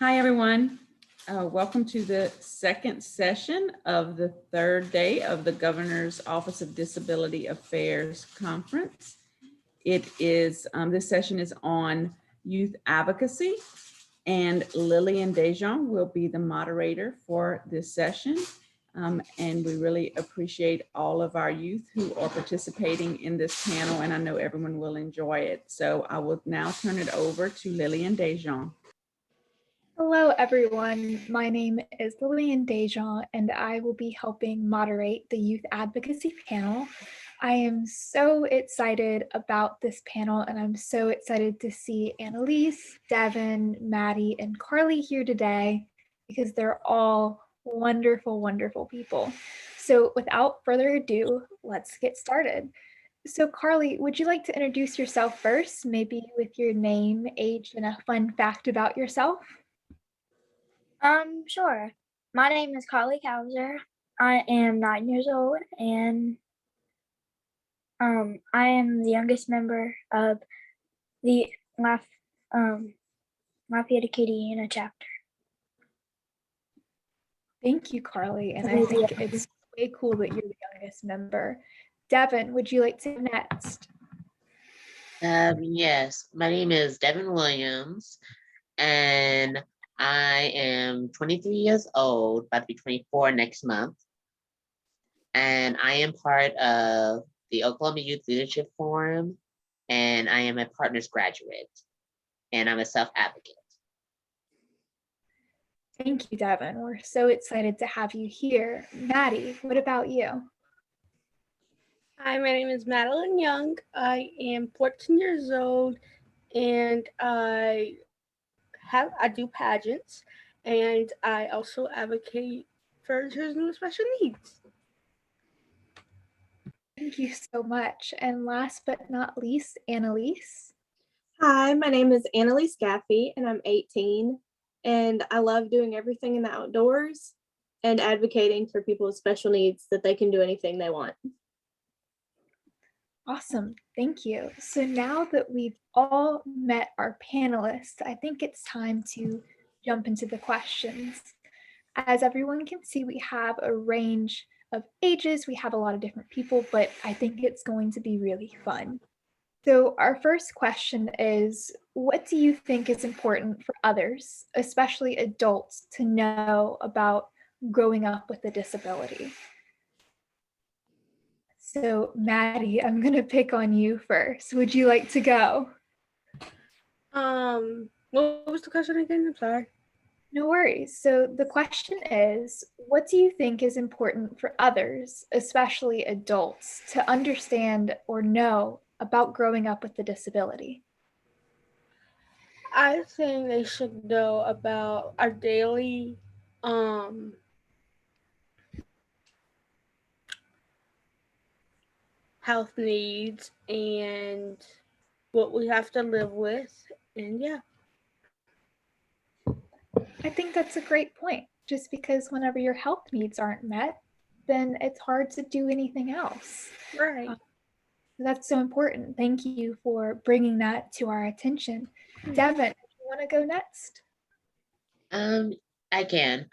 Hi, everyone. Welcome to the second session of the third day of the Governor's Office of Disability Affairs Conference. This session is on youth advocacy, and Lillian Dejean will be the moderator for this session. And we really appreciate all of our youth who are participating in this panel, and I know everyone will enjoy it. So I will now turn it over to Lillian Dejean. Hello, everyone. My name is Lillian Dejean, and I will be helping moderate the Youth Advocacy panel. I am so excited about this panel, and I'm so excited to see Analiese, Devin, Maddie, and Karlee here today because they're all wonderful, wonderful people. So without further ado, let's get started. So Karlee, would you like to introduce yourself first, maybe with your name, age, and a fun fact about yourself? Sure. My name is Karlee Cowsar. I am 9 years old, and I am the youngest member of the Lafayette Acadiana chapter. Thank you, Karlee, and I think it's way cool that you're the youngest member. Devin, would you like to go next? Yes, my name is Devin Williams, and I am 23 years old, about to be 24 next month. And I am part of the Oklahoma Youth Leadership Forum, and I am a Partners graduate, and I'm a self-advocate. Thank you, Devin. We're so excited to have you here. Maddie, what about you? Hi, my name is Madeline Young. I am 14 years old, and I do pageants, and I also advocate for children with special needs. Thank you so much. And last but not least, Analiese. Hi, my name is Analiese Gaffey, and I'm 18, and I love doing everything in the outdoors and advocating for people with special needs that they can do anything they want. Awesome, thank you. So now that we've all met our panelists, I think it's time to jump into the questions. As everyone can see, we have a range of ages, we have a lot of different people, but I think it's going to be really fun. So our first question is, what do you think is important for others, especially adults, to know about growing up with a disability? So Maddie, I'm going to pick on you first. Would you like to go? What was the question again? I'm sorry. No worries. So the question is, what do you think is important for others, especially adults, to understand or know about growing up with a disability? I think they should know about our daily health needs and what we have to live with, and yeah. I think that's a great point. Just because whenever your health needs aren't met, then it's hard to do anything else. Right. That's so important. Thank you for bringing that to our attention. Devin, you want to go next? I can.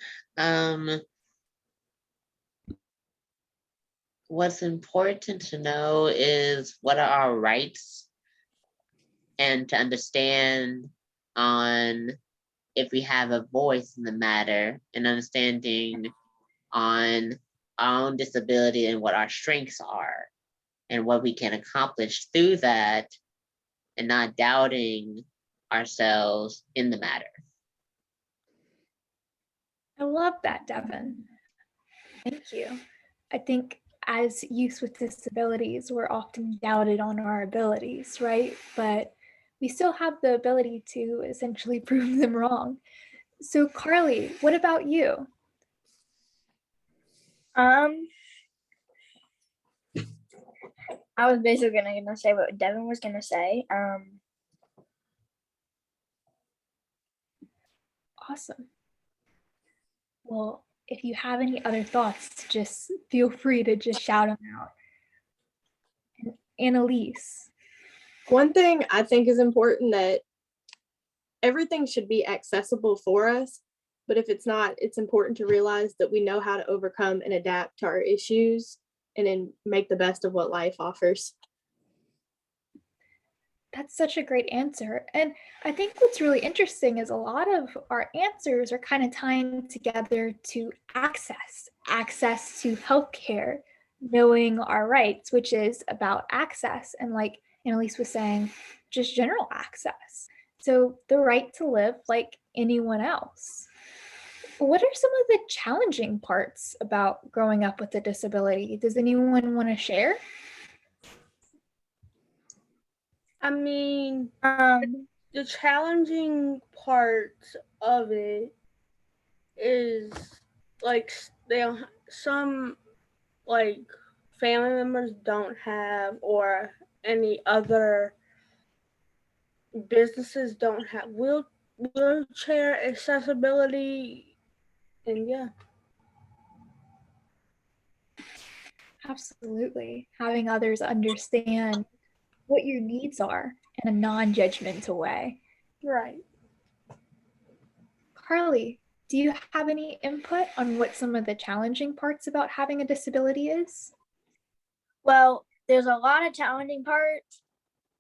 What's important to know is what are our rights, and to understand on if we have a voice in the matter, and understanding on our own disability and what our strengths are and what we can accomplish through that, and not doubting ourselves in the matter. I love that, Devin. Thank you. I think as youth with disabilities, we're often doubted on our abilities, right? But we still have the ability to essentially prove them wrong. So Karlee, what about you? I was basically gonna say what Devin was gonna say. Awesome. Well, if you have any other thoughts, just feel free to just shout them out. And Analiese. One thing I think is important that everything should be accessible for us. But if it's not, it's important to realize that we know how to overcome and adapt to our issues and then make the best of what life offers. That's such a great answer. And I think what's really interesting is a lot of our answers are kind of tying together to access to healthcare, knowing our rights, which is about access. And like Annalise was saying, just general access. So the right to live like anyone else. What are some of the challenging parts about growing up with a disability? Does anyone want to share? I mean, Um, the challenging part of it is like they don't, some like family members don't have, or any other businesses don't have wheelchair accessibility, and yeah. Absolutely. Having others understand what your needs are in a non-judgmental way. Right. Karlee, do you have any input on what some of the challenging parts about having a disability is? well, there's a lot of challenging parts.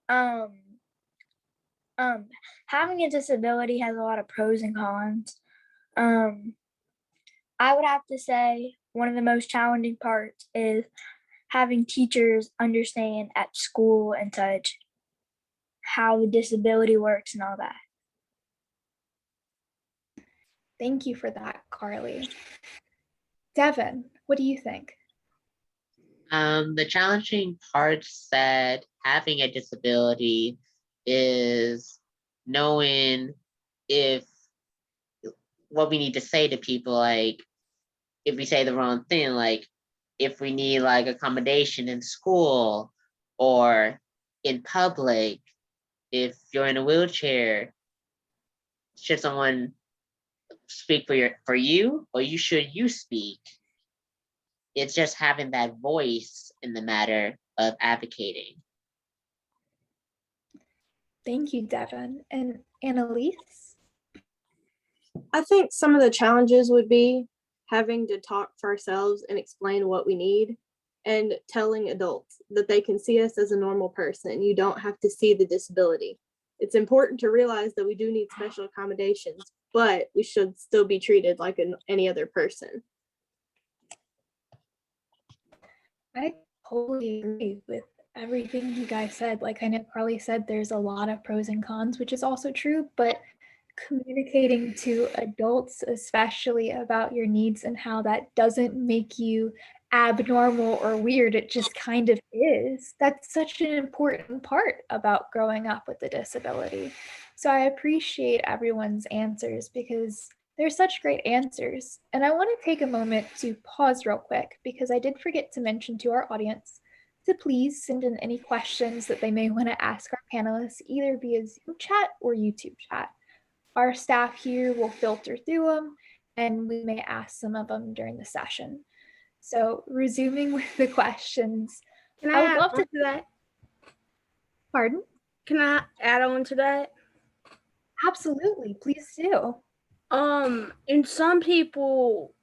Um, Having a disability has a lot of pros and cons. Um, I would have to say one of the most challenging parts is having teachers understand at school and such how the disability works and all that. Thank you for that, Karlee. Devin, what do you think? The challenging parts that having a disability is knowing if what we need to say to people, like if we say the wrong thing, like if we need like accommodation in school or in public, if you're in a wheelchair, should someone speak for you, or should you speak? It's just having that voice in the matter of advocating. Thank you, Devin. And Annalise? I think some of the challenges would be having to talk for ourselves and explain what we need, and telling adults that they can see us as a normal person. You don't have to see the disability. It's important to realize that we do need special accommodations, but we should still be treated like any other person. I totally agree with everything you guys said. Like I know Karlee said, there's a lot of pros and cons, which is also true, but communicating to adults, especially about your needs and how that doesn't make you abnormal or weird, it just kind of is. That's such an important part about growing up with a disability. So I appreciate everyone's answers because they're such great answers. And I want to take a moment to pause real quick because I did forget to mention to our audience to please send in any questions that they may want to ask our panelists either via Zoom chat or YouTube chat. Our staff here will filter through them and we may ask some of them during the session. So resuming with the questions, Can I I would add love on to, to that? pardon? Can I add on to that? Absolutely, please do. And some people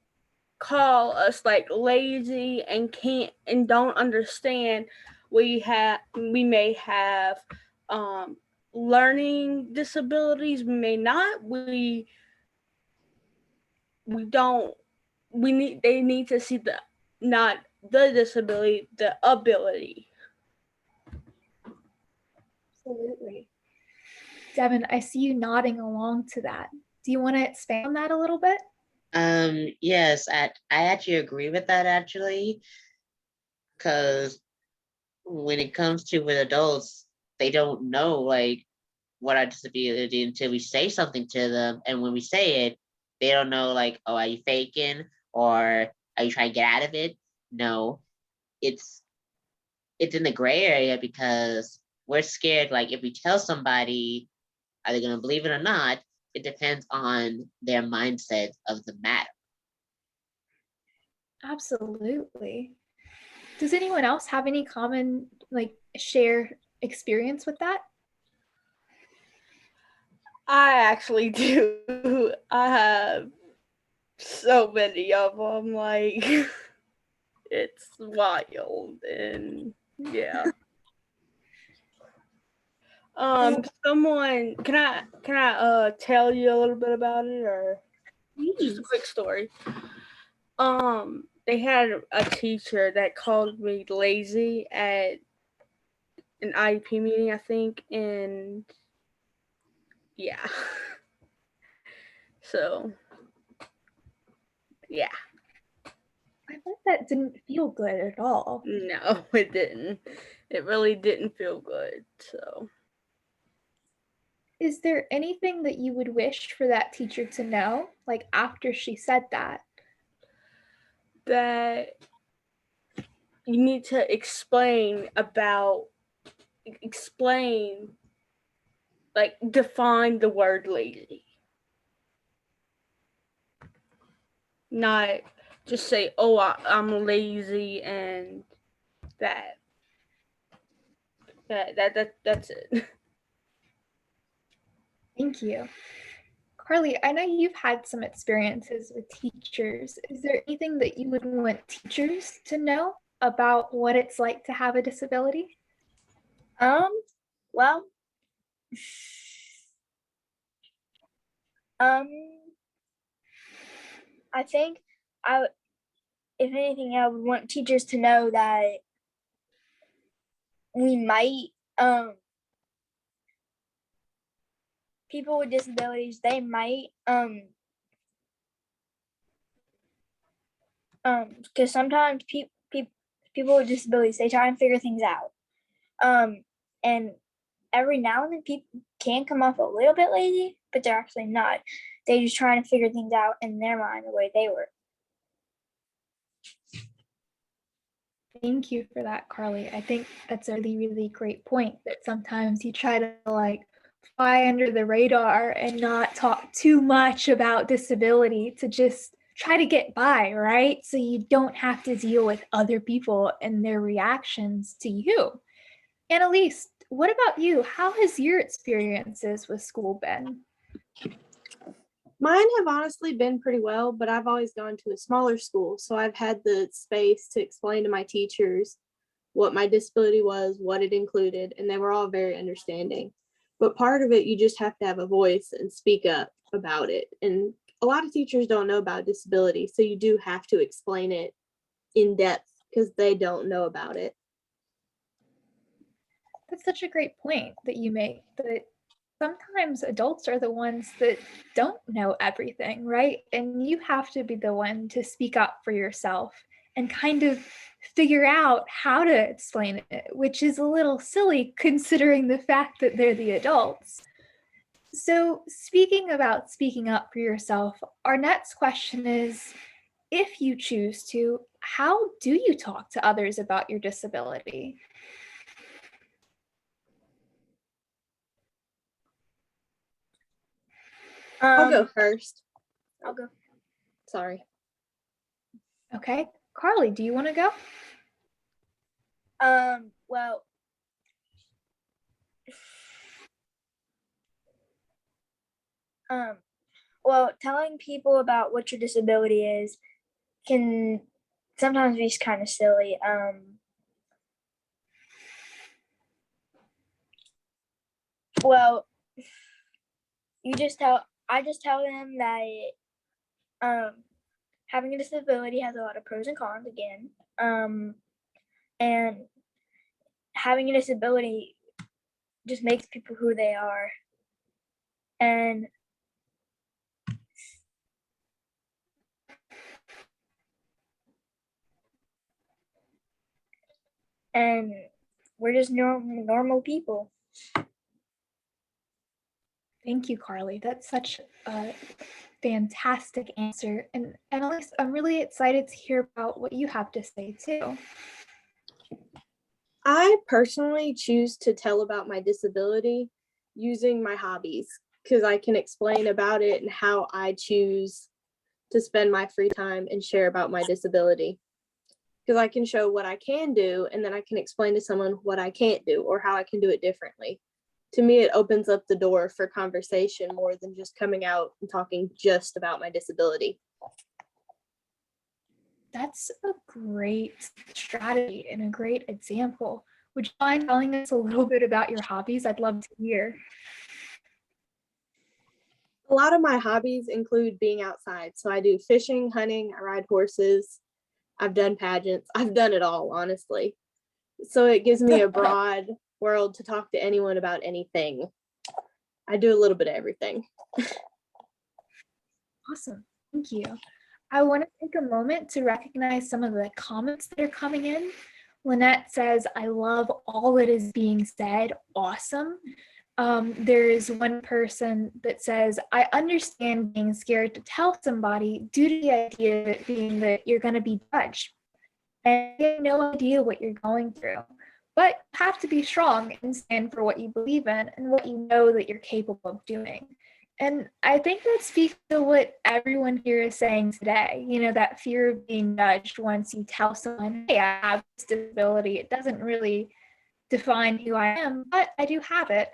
call us like lazy and can't and don't understand we may have learning disabilities, we may not, we don't, they need to see the not the disability, the ability. Absolutely. Devin, I see you nodding along to that. Do you want to expand on that a little bit? Yes, I actually agree with that actually, because when it comes to with adults, they don't know like what our disability until we say something to them, and when we say it, they don't know like, oh, are you faking or are you trying to get out of it? No, it's in the gray area because we're scared. Like if we tell somebody, are they going to believe it or not? It depends on their mindset of the matter. Absolutely. Does anyone else have any common, like, share experience with that? I actually do. I have so many of them. Like, it's wild, and yeah. Someone, can I tell you a little bit about it, or just a quick story? They had a teacher that called me lazy at an IEP meeting, I think, and yeah. So, yeah, I bet that didn't feel good at all. no, it didn't. It really didn't feel good. So, Is there anything that you would wish for that teacher to know, like after she said that? that you need to explain, like, define the word lazy. Not just say, oh, I'm lazy and that. That's it. Thank you. Karlee, I know you've had some experiences with teachers. Is there anything that you would want teachers to know about what it's like to have a disability? Well, I think if anything, I would want teachers to know that we might, people with disabilities, they might, because sometimes people with disabilities, they try and figure things out. And every now and then people can come off a little bit lazy, but they're actually not. They're just trying to figure things out in their mind the way they were. Thank you for that, Karlee. I think that's a really, really great point that sometimes you try to like fly under the radar and not talk too much about disability to just try to get by, right? So you don't have to deal with other people and their reactions to you. Analiese, what about you? How has your experiences with school been? Mine have honestly been pretty well, but I've always gone to a smaller school. So I've had the space to explain to my teachers what my disability was, what it included, and they were all very understanding. But part of it, you just have to have a voice and speak up about it. And a lot of teachers don't know about disability. So you do have to explain it in depth because they don't know about it. That's such a great point that you make, that sometimes adults are the ones that don't know everything, right? And you have to be the one to speak up for yourself and kind of figure out how to explain it, which is a little silly considering the fact that they're the adults. So, speaking about speaking up for yourself, our next question is, if you choose to, how do you talk to others about your disability? I'll go first. I'll go. Sorry. Okay, Karlee, do you want to go? Well, telling people about what your disability is can sometimes be kind of silly. Well, I just tell them that having a disability has a lot of pros and cons again. And having a disability just makes people who they are. And we're just normal people. Thank you, Karlee. That's such a fantastic answer. And Annalise, I'm really excited to hear about what you have to say too. I personally choose to tell about my disability using my hobbies because I can explain about it and how I choose to spend my free time and share about my disability. Because I can show what I can do and then I can explain to someone what I can't do or how I can do it differently to me, it opens up the door for conversation more than just coming out and talking just about my disability. That's a great strategy and a great example. Would you mind telling us a little bit about your hobbies? I'd love to hear. A lot of my hobbies include being outside. So I do fishing, hunting, I ride horses, I've done pageants, I've done it all, honestly. So it gives me a broad world to talk to anyone about anything. I do a little bit of everything. Awesome. Thank you. I want to take a moment to recognize some of the comments that are coming in. Lynette says, I love all that is being said. Awesome. There is one person that says, I understand being scared to tell somebody due to the idea of it being that you're going to be judged. And you have no idea what you're going through. But you have to be strong and stand for what you believe in and what you know that you're capable of doing. And I think that speaks to what everyone here is saying today. You know, that fear of being judged once you tell someone, hey, I have this disability. It doesn't really define who I am, but I do have it.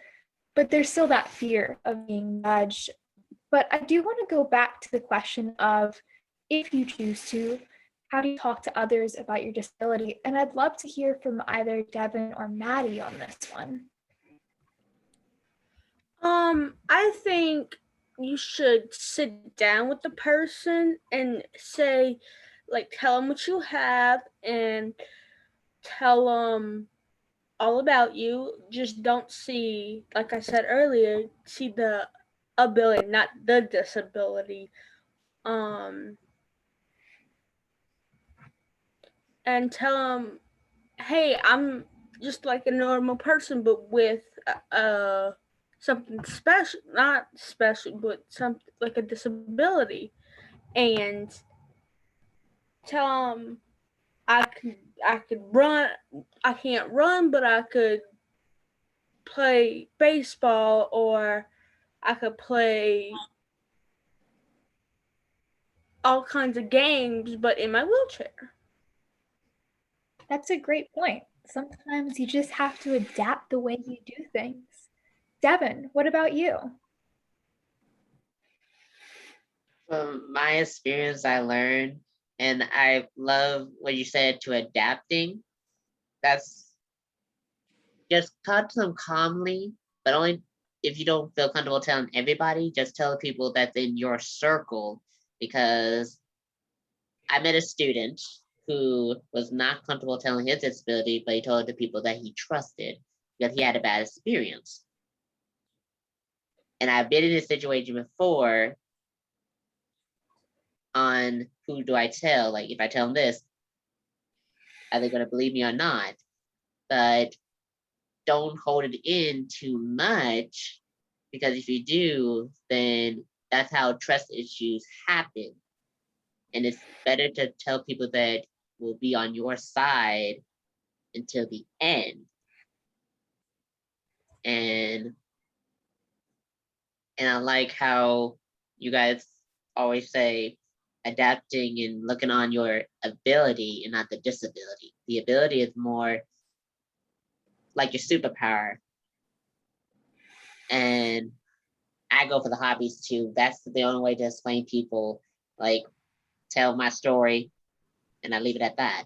But there's still that fear of being judged. But I do want to go back to the question of, if you choose to, how do you talk to others about your disability? And I'd love to hear from either Devin or Maddie on this one. I think you should sit down with the person and say, like, tell them what you have and tell them all about you. Just don't see, like I said earlier, see the ability, not the disability. And tell them, hey, I'm just like a normal person, but with something special, not special, but something like a disability. And tell them I could run. I can't run, but I could play baseball, or I could play all kinds of games, but in my wheelchair. That's a great point. Sometimes you just have to adapt the way you do things. Devin, what about you? From my experience, I learned, and I love what you said to adapting. That's just talk to them calmly, but only if you don't feel comfortable telling everybody, just tell the people that's in your circle. Because I met a student who was not comfortable telling his disability, but he told the people that he trusted because he had a bad experience. And I've been in this situation before on who do I tell? Like, if I tell them this, are they going to believe me or not? But don't hold it in too much, because if you do, then that's how trust issues happen. And it's better to tell people that will be on your side until the end. And I like how you guys always say adapting and looking on your ability and not the disability. The ability is more like your superpower. And I go for the hobbies too. That's the only way to explain people, like tell my story, and I leave it at that.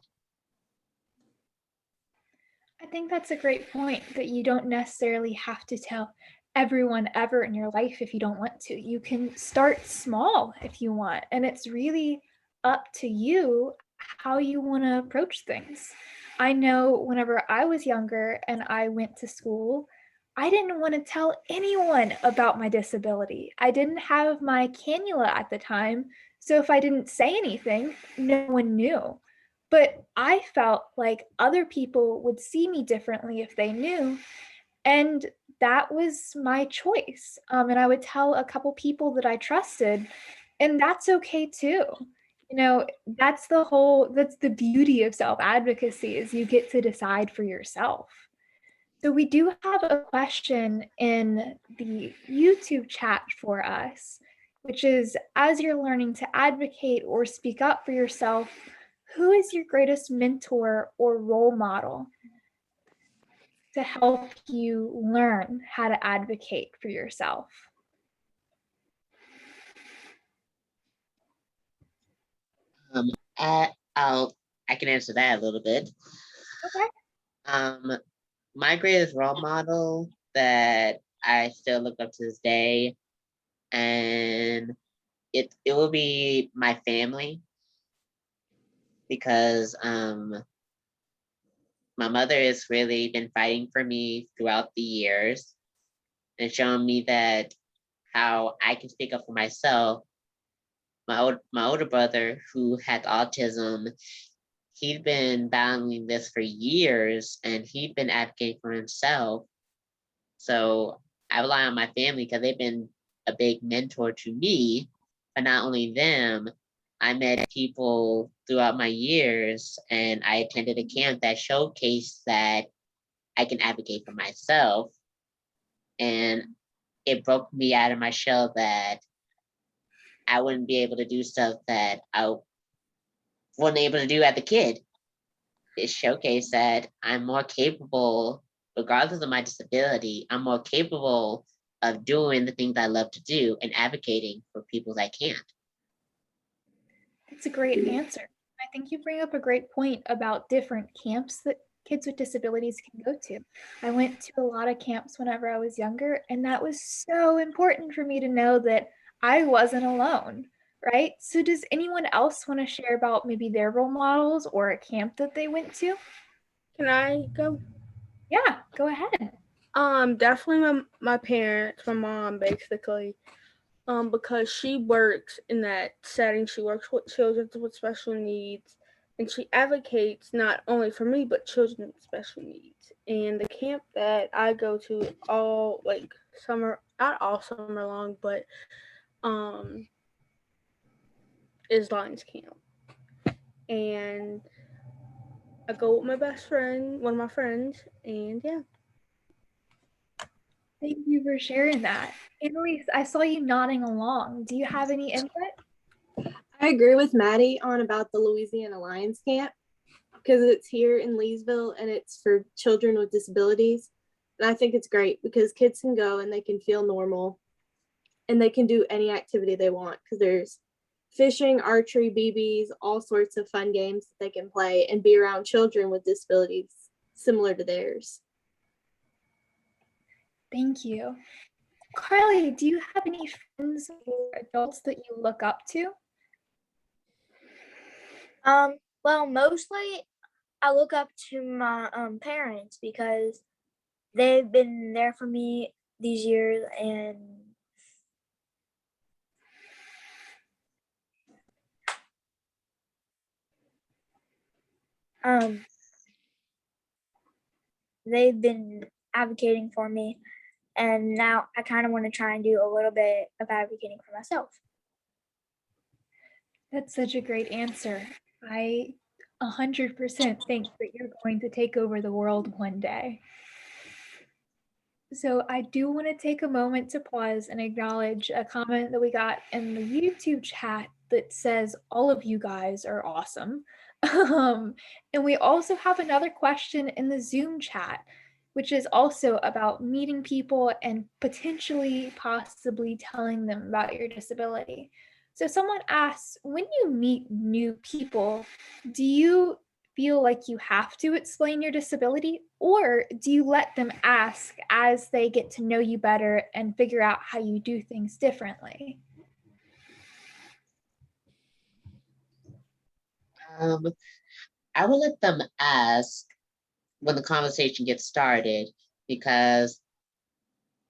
I think that's a great point, that you don't necessarily have to tell everyone ever in your life if you don't want to. You can start small if you want, and it's really up to you how you want to approach things. I know whenever I was younger and I went to school, I didn't want to tell anyone about my disability. I didn't have my cannula at the time, so if I didn't say anything, no one knew. But I felt like other people would see me differently if they knew. And that was my choice. And I would tell a couple people that I trusted, and that's okay too. You know, that's the beauty of self-advocacy, is you get to decide for yourself. So we do have a question in the YouTube chat for us, which is, as you're learning to advocate or speak up for yourself, who is your greatest mentor or role model? to help you learn how to advocate for yourself? I, I can answer that a little bit. Okay. My greatest role model that I still look up to this day, and it will be my family, because my mother has really been fighting for me throughout the years and showing me that how I can speak up for myself. My older brother, who had autism, he'd been battling this for years, and he'd been advocating for himself. So I rely on my family because they've been a big mentor to me. But not only them, I met people throughout my years, and I attended a camp that showcased that I can advocate for myself. And it broke me out of my shell that I wouldn't be able to do stuff that I wasn't able to do as a kid. It showcased that I'm more capable, regardless of my disability, I'm more capable of doing the things I love to do and advocating for people that can't. That's a great answer. I think you bring up a great point about different camps that kids with disabilities can go to. I went to a lot of camps whenever I was younger, and that was so important for me to know that I wasn't alone, right? So does anyone else want to share about maybe their role models or a camp that they went to? Can I go? Yeah, go ahead. Definitely my parents, my mom, basically. Because she works in that setting. She works with children with special needs, and she advocates not only for me but children with special needs. And the camp that I go to all summer, not all summer long, but is Lions Camp. And I go with my best friend, one of my friends, and yeah. Thank you for sharing that. Analiese, I saw you nodding along. Do you have any input? I agree with Maddie on about the Louisiana Lions Camp because it's here in Leesville and it's for children with disabilities. And I think it's great because kids can go and they can feel normal and they can do any activity they want because there's fishing, archery, BBs, all sorts of fun games that they can play and be around children with disabilities similar to theirs. Thank you. Karlee, do you have any friends or adults that you look up to? Well, mostly I look up to my parents because they've been there for me these years, and they've been advocating for me, and now I kind of want to try and do a little bit of advocating for myself. That's such a great answer. I 100% think that you're going to take over the world one day. So I do want to take a moment to pause and acknowledge a comment that we got in the YouTube chat that says all of you guys are awesome. And we also have another question in the Zoom chat, which is also about meeting people and potentially possibly telling them about your disability. So someone asks, when you meet new people, do you feel like you have to explain your disability, or do you let them ask as they get to know you better and figure out how you do things differently? I will let them ask when the conversation gets started, because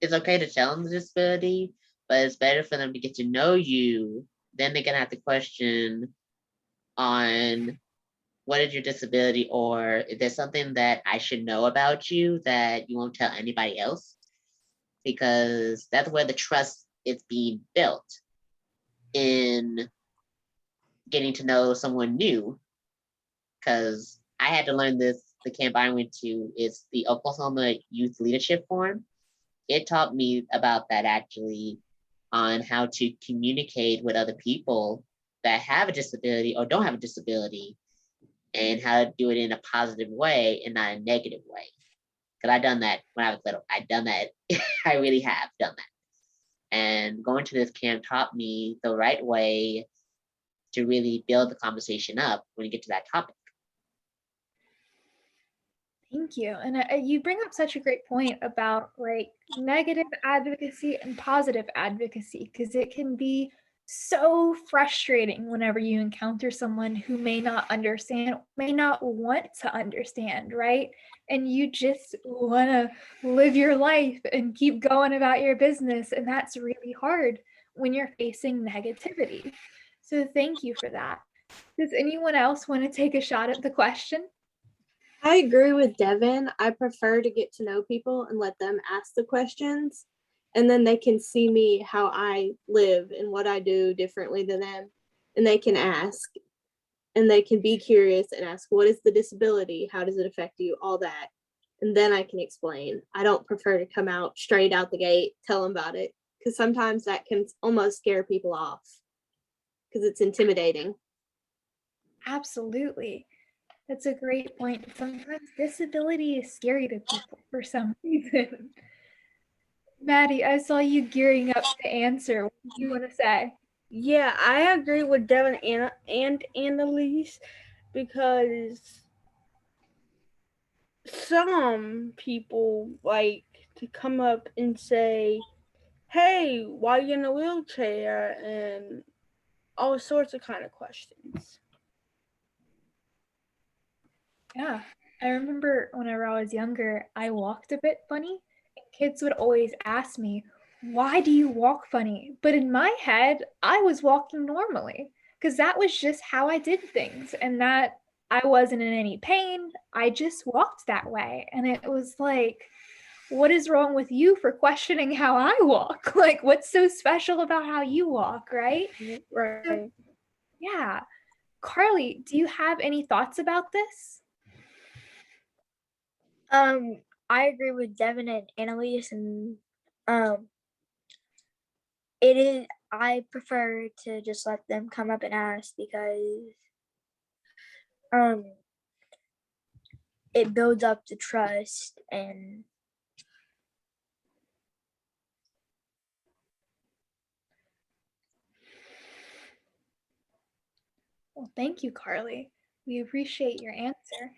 it's okay to tell them the disability, but it's better for them to get to know you. Then they can have the question on what is your disability, or is there something that I should know about you that you won't tell anybody else? Because that's where the trust is being built, in getting to know someone new. Because I had to learn this, the camp I went to is the Oklahoma Youth Leadership Forum. It taught me about that, actually, on how to communicate with other people that have a disability or don't have a disability, and how to do it in a positive way and not a negative way. Because I've done that when I was little. I've done that. I really have done that. And going to this camp taught me the right way to really build the conversation up when you get to that topic. Thank you. And you bring up such a great point about like negative advocacy and positive advocacy, because it can be so frustrating whenever you encounter someone who may not understand, may not want to understand, right? And you just want to live your life and keep going about your business. And that's really hard when you're facing negativity. So thank you for that. Does anyone else want to take a shot at the question? I agree with Devin. I prefer to get to know people and let them ask the questions, and then they can see me how I live and what I do differently than them. And they can ask, and they can be curious and ask, what is the disability? How does it affect you? All that. And then I can explain. I don't prefer to come out straight out the gate, tell them about it, because sometimes that can almost scare people off because it's intimidating. Absolutely. That's a great point. Sometimes disability is scary to people for some reason. Maddie, I saw you gearing up to answer. What do you want to say? Yeah, I agree with Devin and Analiese, because some people like to come up and say, hey, why are you in a wheelchair? And all sorts of kind of questions. Yeah, I remember whenever I was younger, I walked a bit funny. Kids would always ask me, why do you walk funny? But in my head, I was walking normally because that was just how I did things, and that I wasn't in any pain. I just walked that way. And it was like, what is wrong with you for questioning how I walk? Like, what's so special about how you walk, right? Right. Yeah. Karlee, do you have any thoughts about this? I agree with Devin and Annalise, and it is, I prefer to just let them come up and ask, because it builds up the trust. And Well, thank you, Karlee. We appreciate your answer.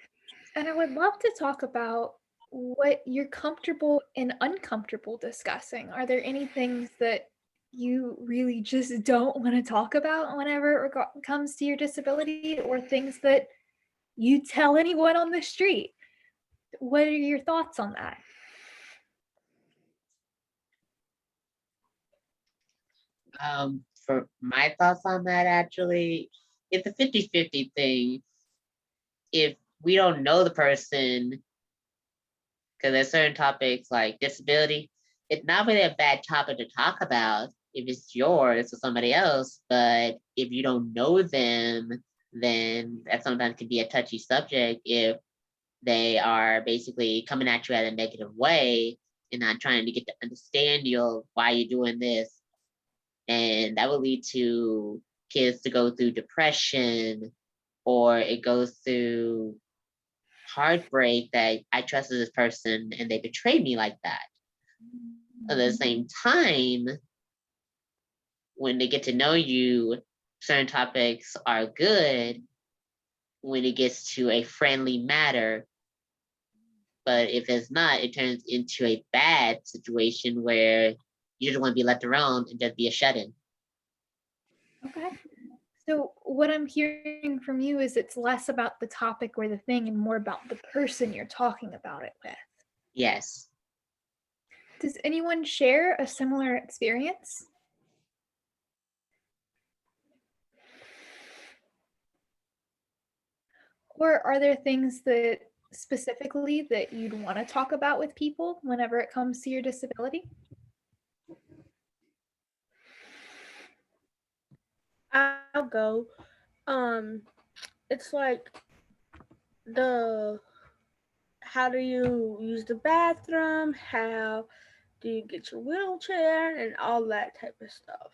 And I would love to talk about what you're comfortable and uncomfortable discussing. Are there any things that you really just don't want to talk about whenever it comes to your disability, or things that you tell anyone on the street? What are your thoughts on that? For my thoughts on that, actually, it's a 50-50 thing. If we don't know the person, because there's certain topics like disability, it's not really a bad topic to talk about if it's yours or somebody else, but if you don't know them, then that sometimes can be a touchy subject if they are basically coming at you at a negative way and not trying to get to understand you, why you're doing this. And that will lead to kids to go through depression, or it goes through heartbreak that I trusted this person and they betrayed me like that. At the same time, when they get to know you, certain topics are good when it gets to a friendly matter. But if it's not, it turns into a bad situation where you just want to be left alone and just be a shut-in. Okay. So what I'm hearing from you is it's less about the topic or the thing and more about the person you're talking about it with. Yes. Does anyone share a similar experience? Or are there things that specifically that you'd want to talk about with people whenever it comes to your disability? I'll go. It's like how do you use the bathroom? How do you get your wheelchair and all that type of stuff?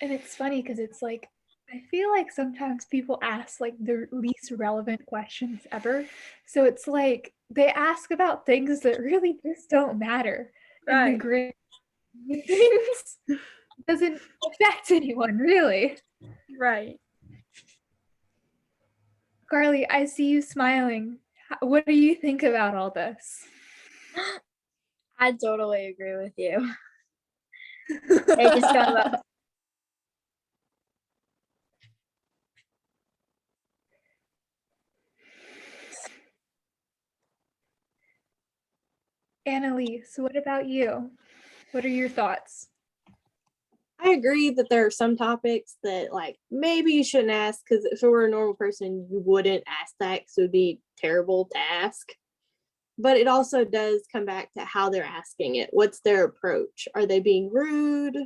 And it's funny because it's like I feel like sometimes people ask like the least relevant questions ever. So it's like they ask about things that really just don't matter. And the Right. great things doesn't affect anyone really. Right. Karlee, I see you smiling. What do you think about all this? I totally agree with you. They just talk about Analiese, what about you? What are your thoughts? I agree that there are some topics that like maybe you shouldn't ask, because if it were a normal person, you wouldn't ask that because it would be terrible to ask. But it also does come back to how they're asking it. What's their approach? Are they being rude?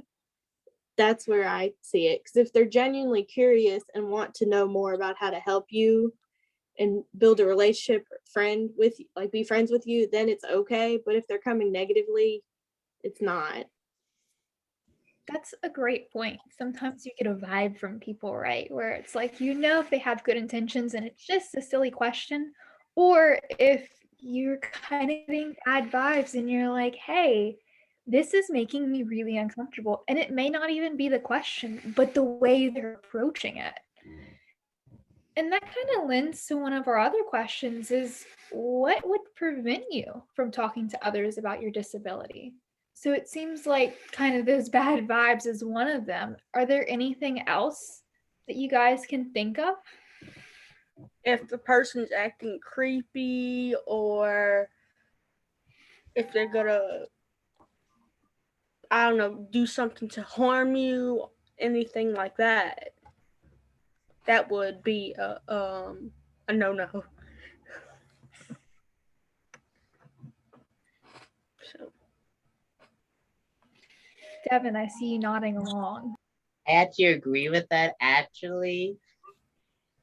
That's where I see it. Because if they're genuinely curious and want to know more about how to help you and build a relationship, friend with, like be friends with you, then it's okay. But if they're coming negatively, it's not. That's a great point. Sometimes you get a vibe from people, right? Where it's like, you know, if they have good intentions and it's just a silly question, or if you're kind of getting bad vibes and you're like, hey, this is making me really uncomfortable. And it may not even be the question, but the way they're approaching it. And that kind of lends to one of our other questions is what would prevent you from talking to others about your disability? So it seems like kind of those bad vibes is one of them. Are there anything else that you guys can think of? If the person's acting creepy, or if they're gonna, I don't know, do something to harm you, anything like that, that would be a no-no. So Devin, I see you nodding along. I actually agree with that actually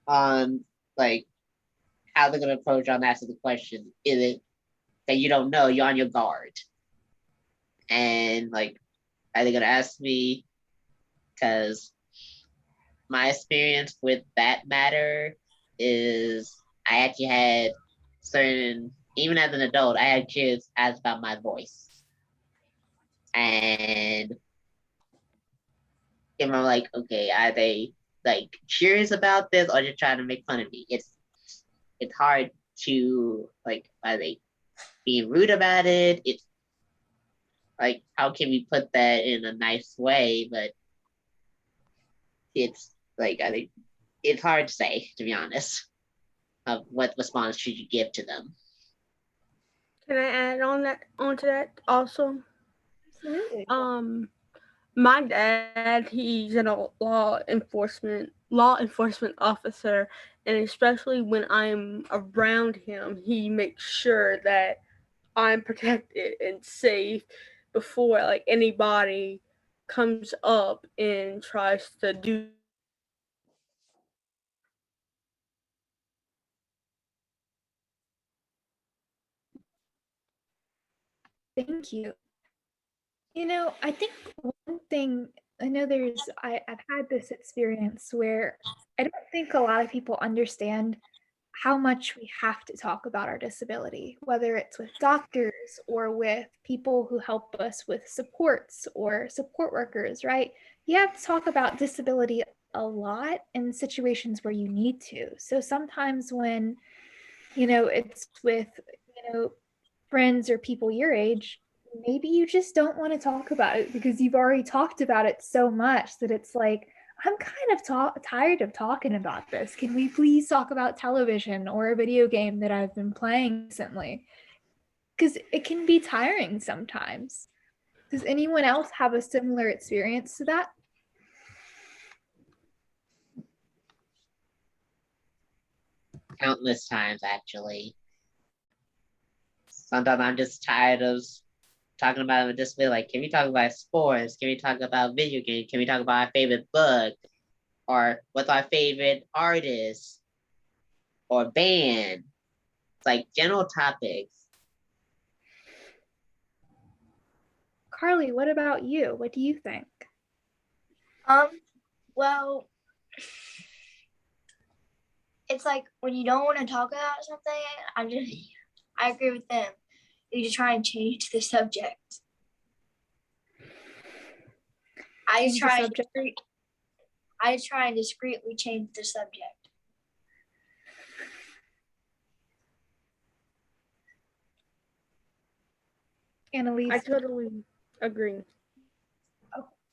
on like how they're gonna approach on asking the question. Is it that you don't know, you're on your guard. And like, are they gonna ask me? Because my experience with that matter is I actually had certain, even as an adult, I had kids ask about my voice. And I'm like, okay, are they like curious about this or just trying to make fun of me? It's hard to like, are they being rude about it? It's like, how can we put that in a nice way? But it's like, I think it's hard to say, to be honest, of what response should you give to them. can I add onto that also? Absolutely. My dad, he's a law enforcement officer, and especially when I'm around him, he makes sure that I'm protected and safe before like anybody comes up and tries to do. Thank you. You know, I think one thing I know I've had this experience where I don't think a lot of people understand how much we have to talk about our disability, whether it's with doctors or with people who help us with supports or support workers, right? You have to talk about disability a lot in situations where you need to. So sometimes when, it's with, friends or people your age, maybe you just don't want to talk about it because you've already talked about it so much that it's like, I'm kind of tired of talking about this. Can we please talk about television or a video game that I've been playing recently? Because it can be tiring sometimes. Does anyone else have a similar experience to that? Countless times, actually. Sometimes I'm just tired of talking about it. Just feel like, can we talk about sports? Can we talk about video games? Can we talk about our favorite book? Or what's our favorite artist or band? It's like general topics. Karlee, what about you? What do you think? well, It's like when you don't want to talk about something, I agree with them. You just try and change the subject. I just try and discreetly change the subject. Analiese, I totally agree.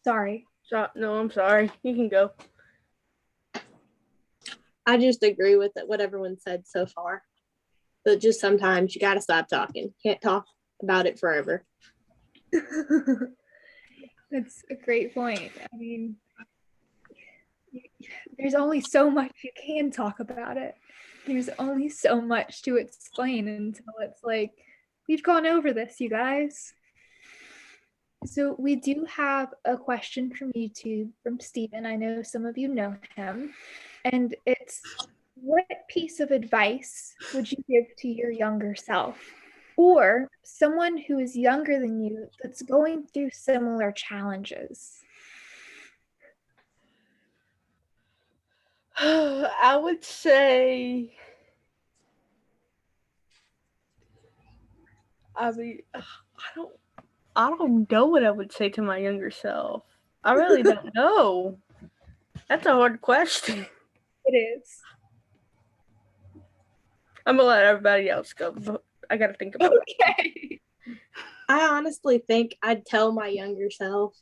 sorry. No, I'm sorry. You can go. I just agree with what everyone said so far. But just sometimes you got to stop talking. Can't talk about it forever. That's a great point. I mean, there's only so much you can talk about it. There's only so much to explain until it's like, we've gone over this, you guys. So we do have a question from YouTube from Stephen. I know some of you know him. And it's, what piece of advice would you give to your younger self? Or someone who is younger than you that's going through similar challenges? I would say, I mean, I don't know what I would say to my younger self. I really don't know. That's a hard question. It is. I'm gonna let everybody else go, but I gotta think about it. Okay. I honestly think I'd tell my younger self,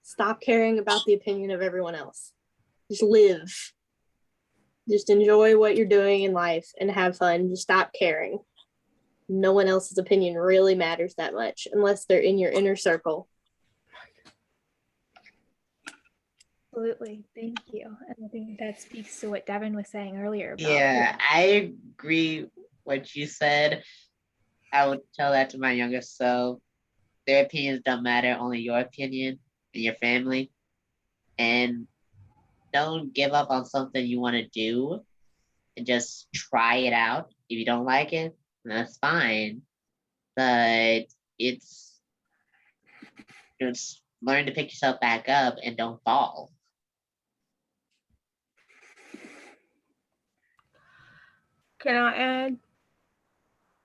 stop caring about the opinion of everyone else. Just live. Just enjoy what you're doing in life and have fun. Just stop caring. No one else's opinion really matters that much unless they're in your inner circle. Absolutely. Thank you. And I think that speaks to what Devin was saying earlier about. Yeah, I agree what you said. I would tell that to my younger self. Their opinions don't matter, only your opinion and your family. And don't give up on something you want to do and just try it out. If you don't like it, that's fine. But it's just learn to pick yourself back up and don't fall. Can I add?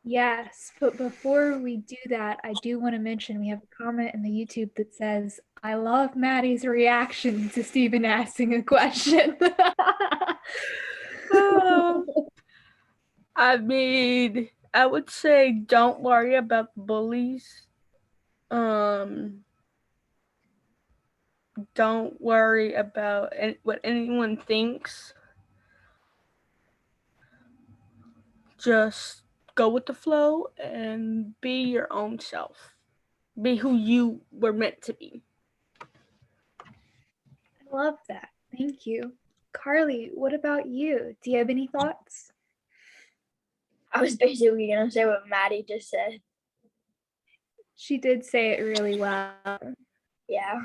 Yes, but before we do that, I do want to mention we have a comment in the YouTube that says, I love Maddie's reaction to Stephen asking a question. I mean, I would say don't worry about the bullies. Don't worry about what anyone thinks. Just go with the flow and be your own self. Be who you were meant to be. I love that. Thank you. Karlee, what about you? Do you have any thoughts? I was basically gonna say what Maddie just said. She did say it really well. Yeah.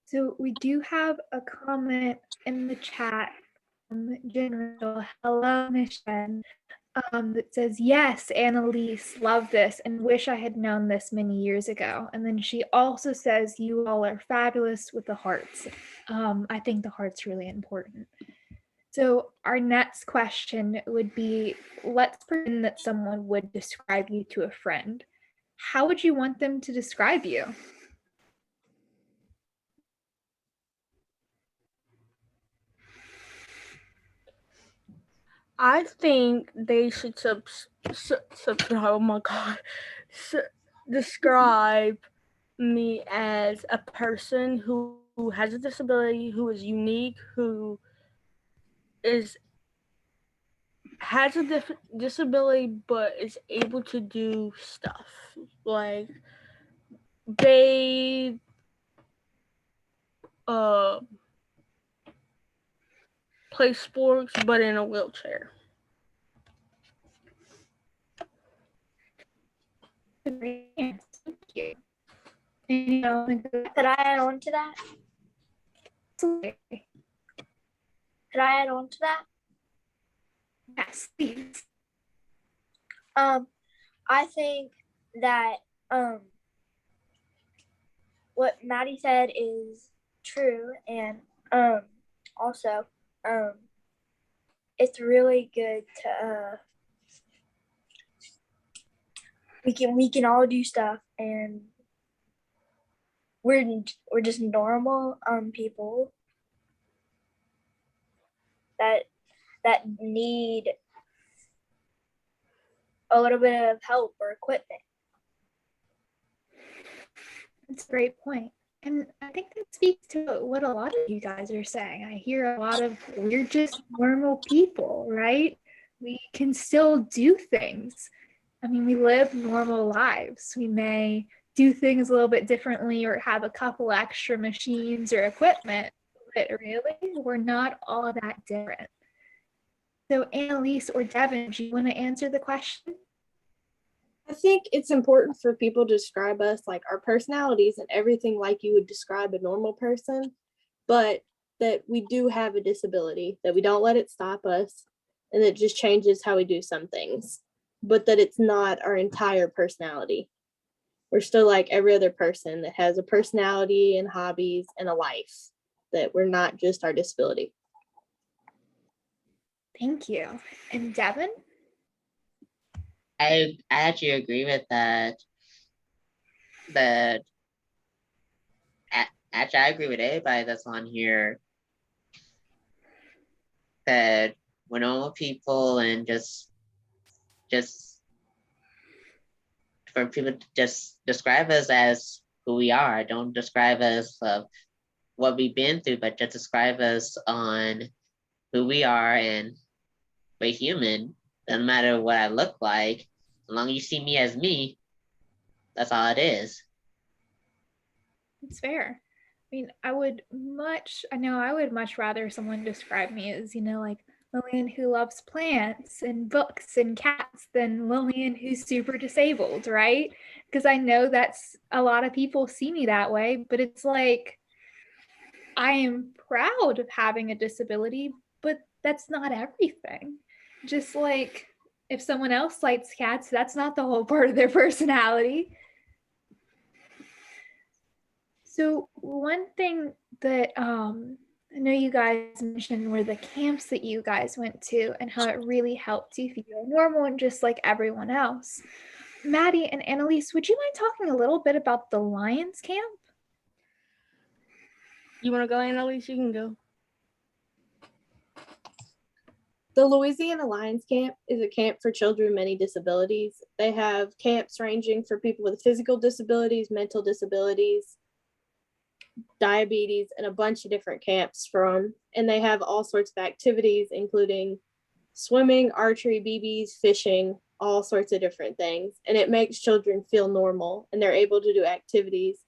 So we do have a comment in the chat from General. Hello, Mission. That says, yes, Analiese, love this and wish I had known this many years ago. And then she also says, you all are fabulous with the hearts. I think the heart's really important. So our next question would be, let's pretend that someone would describe you to a friend. How would you want them to describe you? I think they should oh my god, describe me as a person who has a disability, who is unique, who has a disability but is able to do stuff like bathe, play sports, but in a wheelchair. Thank you. Could I add on to that? Could I add on to that? Yes, please. I think that what Maddie said is true, and also, it's really good to we can all do stuff, and we're just normal people that need a little bit of help or equipment. That's a great point. And I think that speaks to what a lot of you guys are saying. I hear a lot of, we're just normal people, right? We can still do things. I mean, we live normal lives. We may do things a little bit differently or have a couple extra machines or equipment, but really, we're not all that different. So Annalise or Devin, do you want to answer the question? I think it's important for people to describe us like our personalities and everything like you would describe a normal person, but that we do have a disability, that we don't let it stop us, and it just changes how we do some things, but that it's not our entire personality. We're still like every other person that has a personality and hobbies and a life, that we're not just our disability. Thank you. And Devin? I actually agree with that. But actually, I agree with everybody that's on here. That we're normal people, and just for people to just describe us as who we are. Don't describe us of what we've been through, but just describe us on who we are, and we're human. Doesn't matter what I look like, as long as you see me as me, that's all it is. It's fair. I mean, I would much rather someone describe me as, like Lillian who loves plants and books and cats than Lillian who's super disabled, right? Because I know that's a lot of people see me that way, but it's like, I am proud of having a disability, but that's not everything. Just like if someone else likes cats, that's not the whole part of their personality. So one thing that I know you guys mentioned were the camps that you guys went to and how it really helped you feel normal and just like everyone else. Maddie and Annalise, would you mind talking a little bit about the Lions camp? You want to go, Annalise? You can go. The Louisiana Lions Camp is a camp for children with many disabilities. They have camps ranging for people with physical disabilities, mental disabilities, diabetes, and a bunch of different camps for them. And they have all sorts of activities, including swimming, archery, BBs, fishing, all sorts of different things. And it makes children feel normal, and they're able to do activities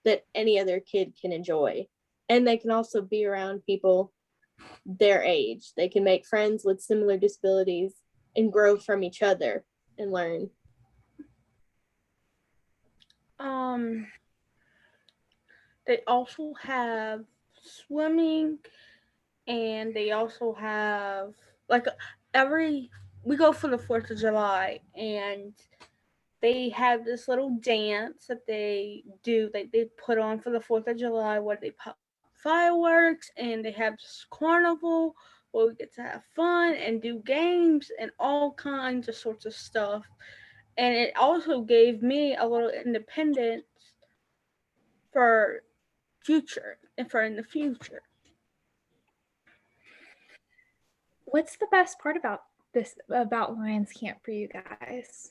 that any other kid can enjoy. And they can also be around people their age. They can make friends with similar disabilities and grow from each other and learn. They also have swimming, and they also have like we go for the 4th of July, and they have this little dance that they do that they put on for the 4th of July where they pop fireworks, and they have this carnival where we get to have fun and do games and all kinds of sorts of stuff. And it also gave me a little independence for in the future. What's the best part about Lions Camp for you guys?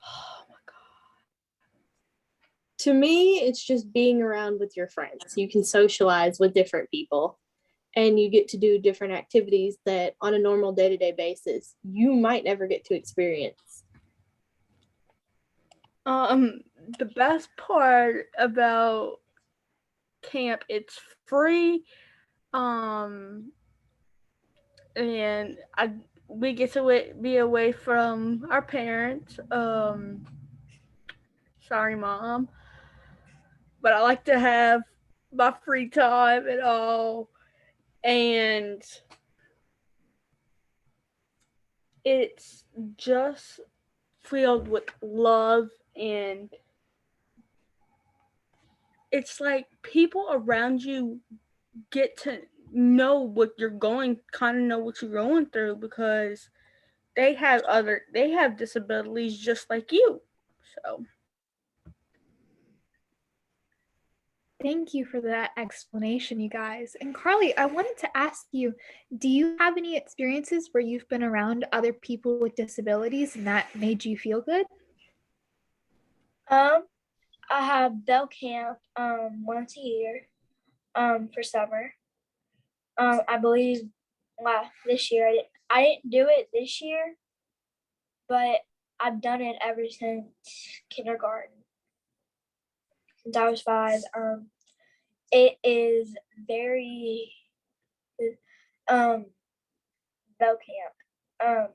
Oh my God. To me, it's just being around with your friends. You can socialize with different people, and you get to do different activities that on a normal day-to-day basis you might never get to experience. The best part about camp, it's free, and we get to be away from our parents. Sorry, Mom, but I like to have my free time and all, and it's just filled with love and it's like people around you get to know what you're kind of know what you're going through, because they have disabilities just like you. So Thank you for that explanation, you guys. And Karlee, I wanted to ask you, do you have any experiences where you've been around other people with disabilities and that made you feel good? I have bell camp once a year for summer. I believe this year I didn't do it this year, but I've done it ever since kindergarten, since I was 5. It is very bell camp.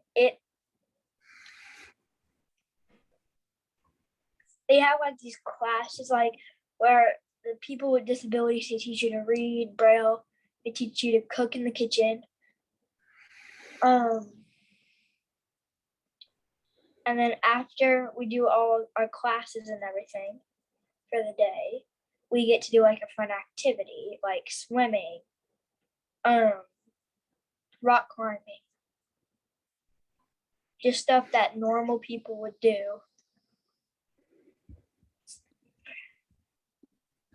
They have like these classes like where the people with disabilities, they teach you to read Braille, they teach you to cook in the kitchen. And then after we do all our classes and everything for the day, we get to do like a fun activity like swimming, rock climbing, just stuff that normal people would do.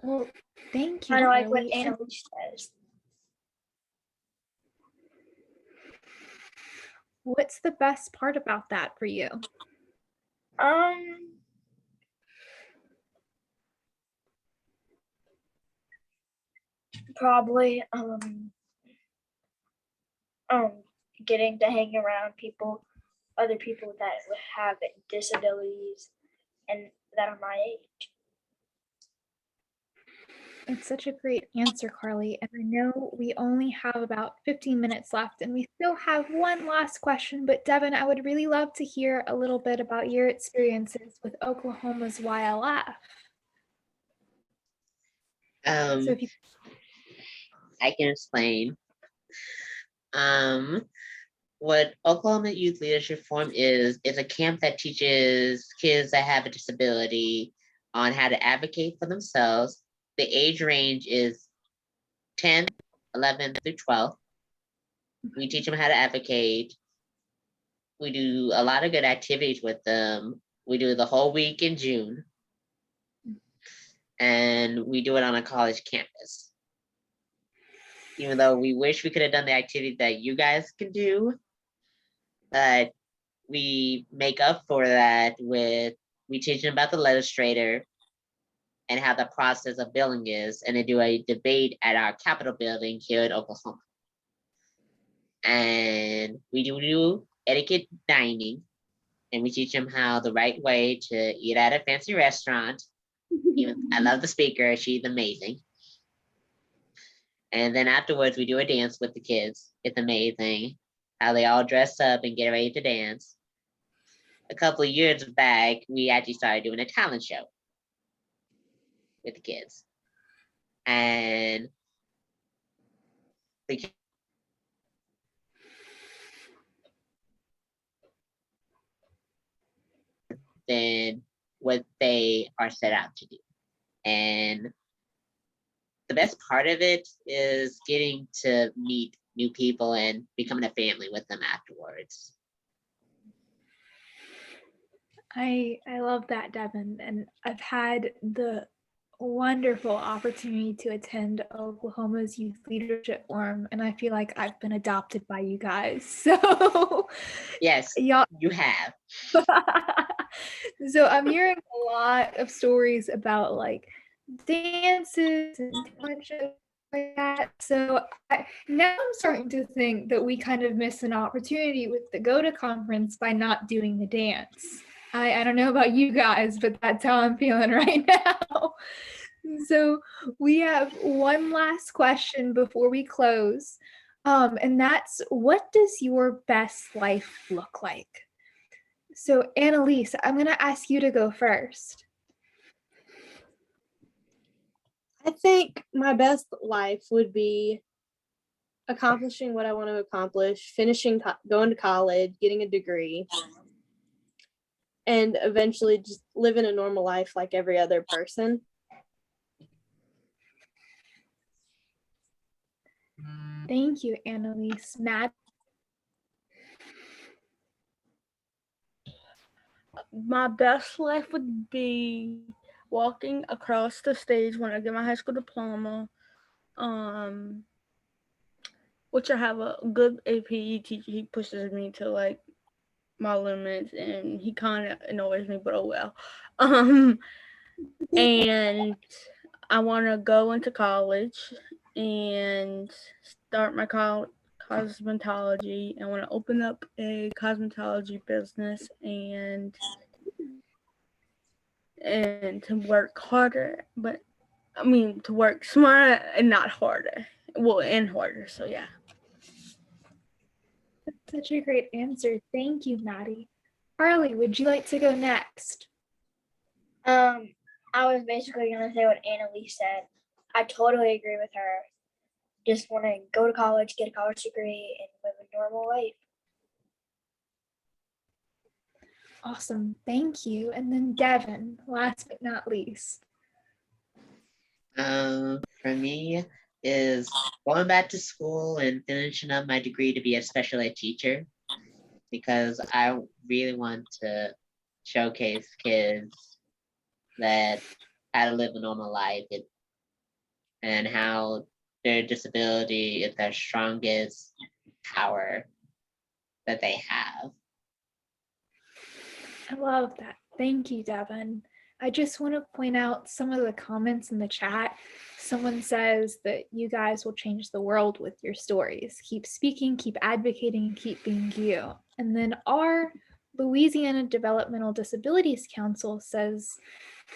Well, thank you, Kind of like what Karlee. And Analiese says. what's the best part about that for you? Probably getting to hang around other people that have disabilities and that are my age. It's such a great answer, Karlee. And I know we only have about 15 minutes left and we still have one last question, but Devin, I would really love to hear a little bit about your experiences with Oklahoma's YLF. So if you I can explain. What Oklahoma Youth Leadership Forum is a camp that teaches kids that have a disability on how to advocate for themselves. The age range is 10, 11 through 12. We teach them how to advocate. We do a lot of good activities with them. We do the whole week in June. And we do it on a college campus. Even though we wish we could have done the activity that you guys can do, but we make up for that we teach them about the legislator and how the process of billing is, and they do a debate at our Capitol building here in Oklahoma. And we do etiquette dining, and we teach them how the right way to eat at a fancy restaurant. I love the speaker, she's amazing. And then afterwards, we do a dance with the kids. It's amazing how they all dress up and get ready to dance. A couple of years back, we actually started doing a talent show with the kids. And then what they are set out to do. And the best part of it is getting to meet new people and becoming a family with them afterwards. I love that, Devin, and I've had the wonderful opportunity to attend Oklahoma's Youth Leadership Forum, and I feel like I've been adopted by you guys. So yes, y'all, you have. So I'm hearing a lot of stories about like dances and talent shows like that. So now I'm starting to think that we kind of missed an opportunity with the GODA conference by not doing the dance. I don't know about you guys, but that's how I'm feeling right now. So we have one last question before we close. And that's, what does your best life look like? So Analiese, I'm going to ask you to go first. I think my best life would be accomplishing what I want to accomplish, going to college, getting a degree, and eventually just living a normal life like every other person. Thank you, Annalise. Matt? My best life would be walking across the stage when I get my high school diploma. Which I have a good AP teacher. He pushes me to like my limits, and he kind of annoys me, but oh well. And I want to go into college and start my cosmetology. I want to open up a cosmetology business and to work harder, but I mean to work smarter and not harder. Well, and harder. So yeah. That's such a great answer. Thank you, Maddie. Karlee, would you like to go next? I was basically gonna say what Annalise said. I totally agree with her. Just want to go to college, get a college degree, and live a normal life. Awesome. Thank you. And then Devin, last but not least. For me is going back to school and finishing up my degree to be a special ed teacher, because I really want to showcase kids that how to live a normal life and how their disability is their strongest power that they have. I love that. Thank you, Devin. I just want to point out some of the comments in the chat. Someone says that you guys will change the world with your stories. Keep speaking, keep advocating, and keep being you. And then our Louisiana Developmental Disabilities Council says,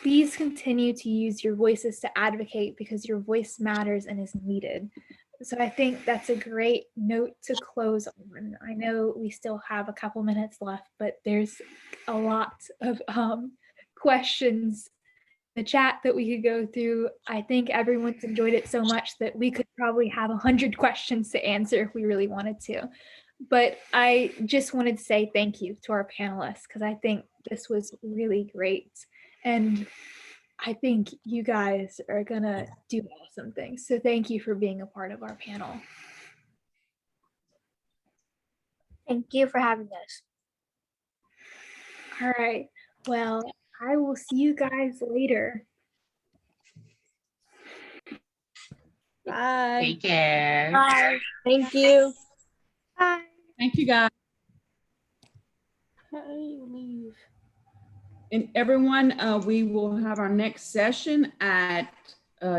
please continue to use your voices to advocate because your voice matters and is needed. So I think that's a great note to close on. I know we still have a couple minutes left, but there's a lot of questions in the chat that we could go through. I think everyone's enjoyed it so much that we could probably have 100 questions to answer if we really wanted to. But I just wanted to say thank you to our panelists because I think this was really great. And I think you guys are gonna do awesome things. So thank you for being a part of our panel. Thank you for having us. All right. Well, I will see you guys later. Bye. Take care. Bye. Thank you. Bye. Thank you, guys. Hey, leave. And everyone, we will have our next session at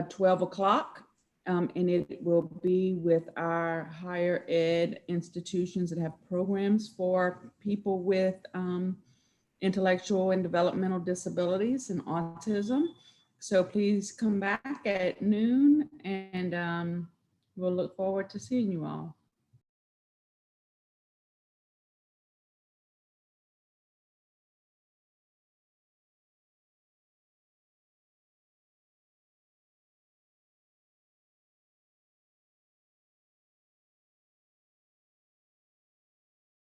12 o'clock. And it will be with our higher ed institutions that have programs for people with intellectual and developmental disabilities and autism. So please come back at noon, and we'll look forward to seeing you all.